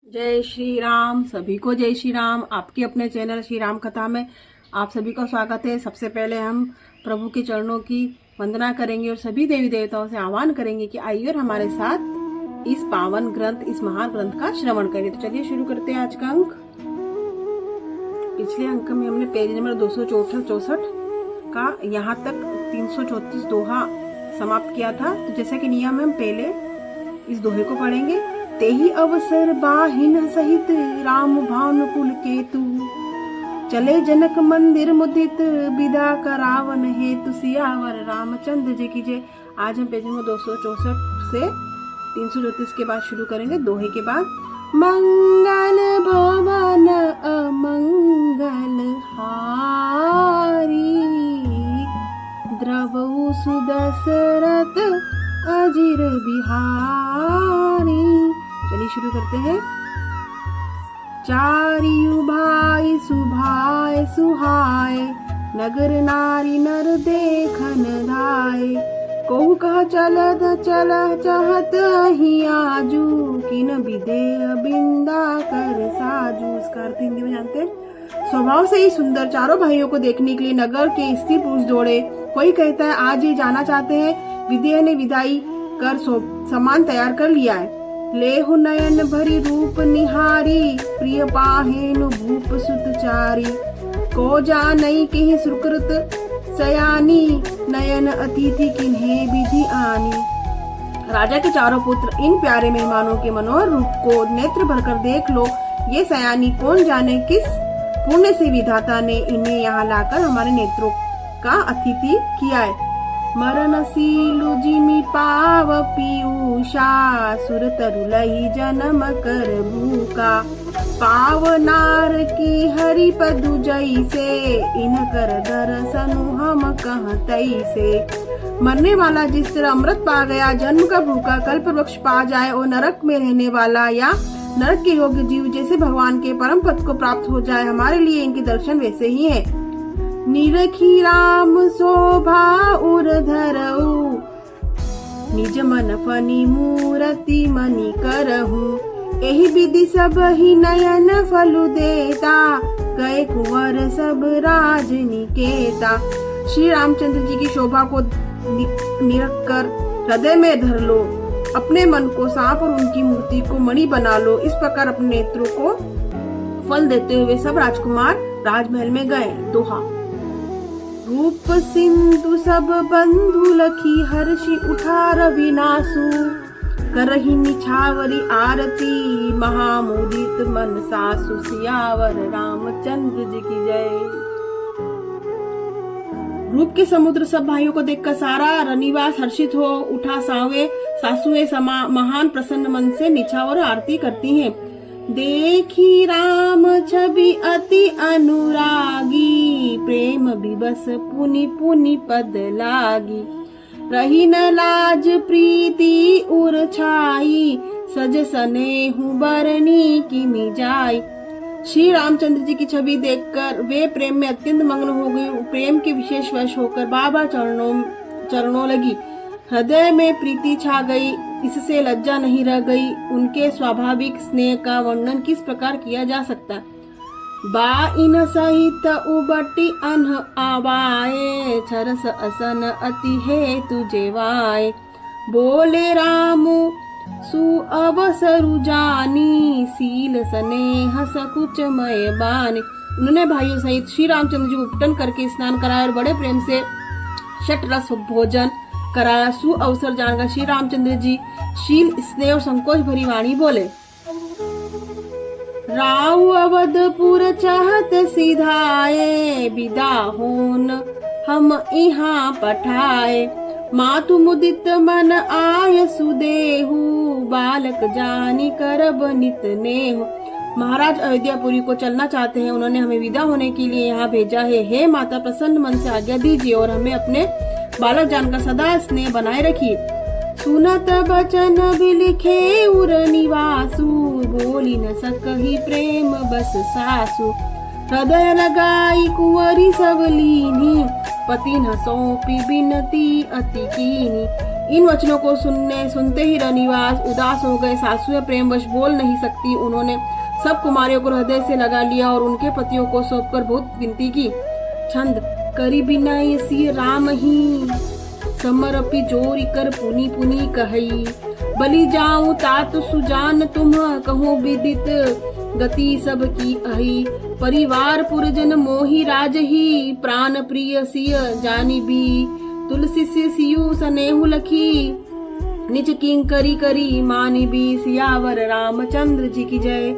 जय श्री राम। सभी को जय श्री राम। आपके अपने चैनल श्री राम कथा में आप सभी का स्वागत है। सबसे पहले हम प्रभु के चरणों की वंदना करेंगे और सभी देवी देवताओं से आह्वान करेंगे कि आइए और हमारे साथ इस पावन ग्रंथ, इस महान ग्रंथ का श्रवण करें। तो चलिए शुरू करते हैं आज का अंक। पिछले अंक में हमने पेज नंबर 264 का यहाँ तक 334 दोहा समाप्त किया था। तो जैसा कि नियम है, हम पहले इस दोहे को पढ़ेंगे। तेहि अवसर बाहिन सहित राम भानु कुल केतु, चले जनक मंदिर मुदित विदा करावन हेतु। सियावर रामचंद्र जी की जय। आज हम पेज नंबर 264 से 334 के बाद शुरू करेंगे। दोहे के बाद मंगल भवन अमंगल हारी, द्रवहु सुदशरथ अजिर बिहारी। चलिए शुरू करते हैं। चारियु भाई सुभाय सुहाय, नगर नारी नर देखन धाय। कहु कह चलत चल चाहत ही आजू, किन विदेह बिंदा कर साजू। इसका अर्थ हिंदी में जानते हैं। स्वभाव से ही सुंदर चारों भाइयों को देखने के लिए नगर के स्त्री पुरुष दौड़े। कोई कहता है आज ही जाना चाहते हैं। विदेह ने विदाई कर सामान तैयार कर लिया है। लेहु नयन भरी रूप निहारी, प्रिय पाहेनु भूप सुतचारी। को जानई किहि सुकृत सयानी, नयन अतिथि किन्हे विधि आनी। राजा के चारों पुत्र इन प्यारे मेहमानों के मनोहर रूप को नेत्र भरकर देख लो। ये सयानी कौन जाने किस पुण्य से विधाता ने इन्हें यहाँ लाकर हमारे नेत्रों का अतिथि किया है। मरणशीलु जिमि पाव पीयूषा, सुर तरुलहि जन्म कर भूका। पावनार की हरि पदु जैसे, इन कर दर्शनु हम कह तैसे। मरने वाला जिस तरह अमृत पा गया, जन्म का भूखा कल्प वृक्ष पा जाए और नरक में रहने वाला या नरक के योग्य जीव जैसे भगवान के परम पद को प्राप्त हो जाए, हमारे लिए इनके दर्शन वैसे ही है। निरखी राम शोभा उर्धरऊ, निज मन फनी मूरति मनि करहु। एहि विधि सब ही नयन फलु देता, गए कुंवर सब राज निकेता। श्री रामचंद्र जी की शोभा को निरख कर हृदय में धर लो। अपने मन को सांप और उनकी मूर्ति को मणि बना लो। इस प्रकार अपने नेत्रों को फल देते हुए सब राजकुमार राजमहल में गए। दोहा। रूप सिंधु सब बंधु लखी, हर्षि उठा रविनासु। करहि निछावरी आरती, महामुदित मन सासु। सियावर रामचंद्र जी की जय। रूप के समुद्र सब भाइयों को देखकर सारा रनिवास हर्षित हो उठा। सासुए महान प्रसन्न मन से निछावर आरती करती हैं। देखी राम छवि अति अनुरागी, प्रेम विवश पुनि पुनि पद लागी। रही न लाज प्रीति उर छाई, सज स्नेहु बरनी किमि जाई। श्री रामचंद्र जी की छवि देखकर वे प्रेम में अत्यंत मग्न हो गई। प्रेम के विशेष वश होकर बाबा चरणों लगी। हृदय में प्रीति छा गई, इससे लज्जा नहीं रह गई। उनके स्वाभाविक स्नेह का वर्णन किस प्रकार किया जा सकता। बाइन सहित उबटी अनह आवाए, छरस असन अति है तुझे वाए। बोले राम सु अवसरु जानी, सील स्नेह सकुच मय बानी। उन्होंने भाइयों सहित श्री रामचंद्र जी को उपटन करके स्नान कराया और बड़े प्रेम से षट रस भोजन कराया। सु अवसर जानकर श्री रामचंद्र जी शील स्नेह और संकोच भरी वाणी बोले। राव अवधपुर चाहत सिधाए, विदा होन हम यहाँ पठाए। मातु मुदित मन आय सुदेहु, बालक जानी करब नित नेहु। महाराज अयोध्यापुरी को चलना चाहते हैं, उन्होंने हमें विदा होने के लिए यहाँ भेजा है। हे माता, प्रसन्न मन से आज्ञा दीजिए और हमें अपने बालक जानकर सदा स्नेह बनाए रखिए। सुनत बचन बिलिखे उर निवासु, बोली न सकहि प्रेम बस सासु। हृदय लगाई कुंवरी सब लीनी, पति न सौंपी बिनती अति कीनी। इन वचनों को सुनते ही रनिवास उदास हो गए। सासुएं प्रेमवश बोल नहीं सकती। उन्होंने सब कुमारियों को हृदय से लगा लिया और उनके पतियों को सौंपकर बहुत विनती की। छंद करी बिनाई सिय राम ही, समरपि जोरी कर पुनी पुनी कहई। बलि जाऊं तात सुजान तुम, कहो विदित गति सब की अहि। परिवार पुरजन मोहि राजही, प्राण प्रिय सिय जानी भी। तुलसी सियु सनेहु लखी, निज किंकरी करी मानी भी। सियावर रामचंद्र जी की जय।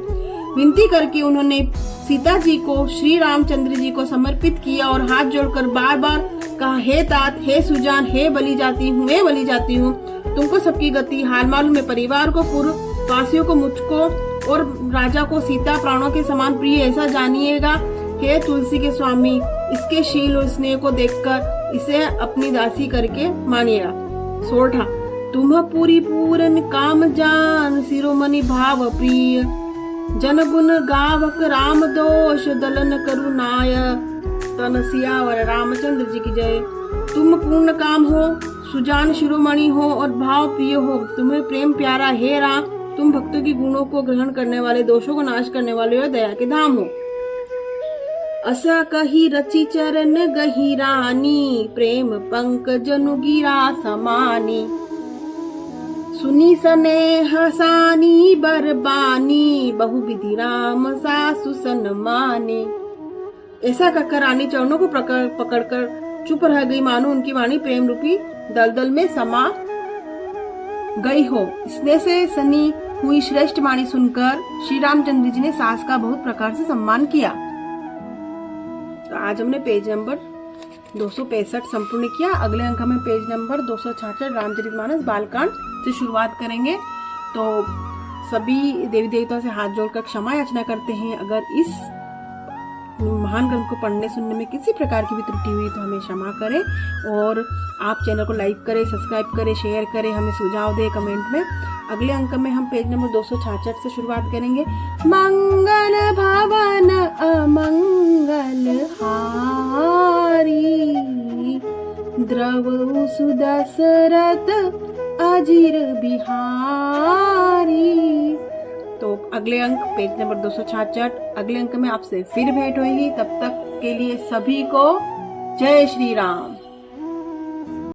विनती करके उन्होंने सीता जी को श्री रामचंद्र जी को समर्पित किया और हाथ जोड़कर बार बार कहा, हे तात, हे सुजान, हे बलि जाती हूँ, मैं बलि जाती हूँ। तुमको सबकी गति हाल मालूम है। परिवार को, पूर्व वासियों को, मुझको और राजा को सीता प्राणों के समान प्रिय ऐसा जानिएगा। हे तुलसी के स्वामी, इसके शील और स्नेह को देखकर इसे अपनी दासी करके मानिएगा। सोठा तुम पूरी पूरन काम जान, शिरोमणि भाव प्रिय। जन गुण गावक राम दोष, दलन करुणाय। तन सियावर रामचंद्र जी की जय। तुम पूर्ण काम हो, सुजान शिरोमणि हो और भाव प्रिय हो। तुम्हें प्रेम प्यारा हे राम। तुम भक्तों की गुणों को ग्रहण करने वाले, दोषों को नाश करने वाले और दया के धाम हो। असा कही रचि चरण गही रानी, प्रेम पंकज गिरा समानी। सुनी सनेह सानी बरबानी, बहु विधि राम सासु सन्मानी। ऐसा कहकर रानी चरणों को पकड़कर चुप रह गई, मानो उनकी वाणी प्रेम रूपी दलदल में समा गई हो। स्नेह से सनी हुई श्रेष्ठ वाणी सुनकर श्री रामचंद्र जी ने सास का बहुत प्रकार से सम्मान किया। तो आज हमने पेज नंबर 265 संपूर्ण किया। अगले अंक में पेज नंबर 266 रामचरितमानस बालकांड से शुरुआत करेंगे। तो सभी देवी देवताओं से हाथ जोड़कर क्षमा याचना करते हैं। अगर इस महान ग्रंथ को पढ़ने सुनने में किसी प्रकार की भी त्रुटि हुई तो हमें क्षमा करें। और आप चैनल को लाइक करें, सब्सक्राइब करें, शेयर करें, हमें सुझाव दें कमेंट में। अगले अंक में हम पेज नंबर 266 से शुरुआत करेंगे। मंगल भवन अमंगल हारी, द्रव सुदशरथ अजीर बिहारी। तो अगले अंक पेज नंबर 266 अगले अंक में आपसे फिर भेंट होगी। तब तक के लिए सभी को जय श्री राम।